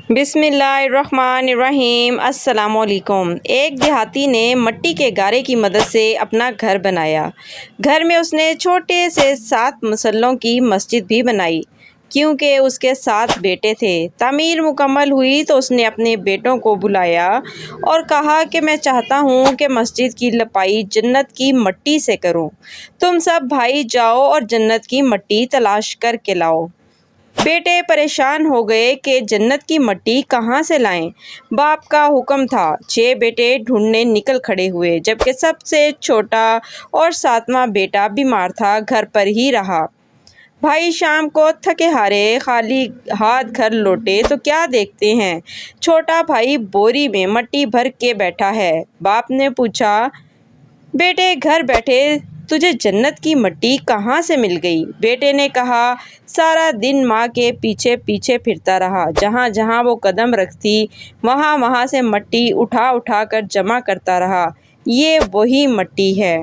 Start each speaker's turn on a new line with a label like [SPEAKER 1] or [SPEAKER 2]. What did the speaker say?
[SPEAKER 1] بسم اللہ الرحمن الرحیم۔ السلام علیکم۔ ایک دیہاتی نے مٹی کے گارے کی مدد سے اپنا گھر بنایا۔ گھر میں اس نے چھوٹے سے 7 مسلوں کی مسجد بھی بنائی کیونکہ اس کے 7 بیٹے تھے۔ تعمیر مکمل ہوئی تو اس نے اپنے بیٹوں کو بلایا اور کہا کہ میں چاہتا ہوں کہ مسجد کی لپائی جنت کی مٹی سے کروں۔ تم سب بھائی جاؤ اور جنت کی مٹی تلاش کر کے لاؤ۔ بیٹے پریشان ہو گئے کہ جنت کی مٹی کہاں سے لائیں۔ باپ کا حکم تھا۔ 6 بیٹے ڈھونڈنے نکل کھڑے ہوئے جبکہ سب سے چھوٹا اور 7واں بیٹا بیمار تھا، گھر پر ہی رہا۔ بھائی شام کو تھکے ہارے خالی ہاتھ گھر لوٹے تو کیا دیکھتے ہیں، چھوٹا بھائی بوری میں مٹی بھر کے بیٹھا ہے۔ باپ نے پوچھا، بیٹے گھر بیٹھے تجھے جنت کی مٹی کہاں سے مل گئی؟ بیٹے نے کہا، سارا دن ماں کے پیچھے پیچھے پھرتا رہا، جہاں جہاں وہ قدم رکھتی وہاں وہاں سے مٹی اٹھا اٹھا کر جمع کرتا رہا، یہ وہی مٹی ہے۔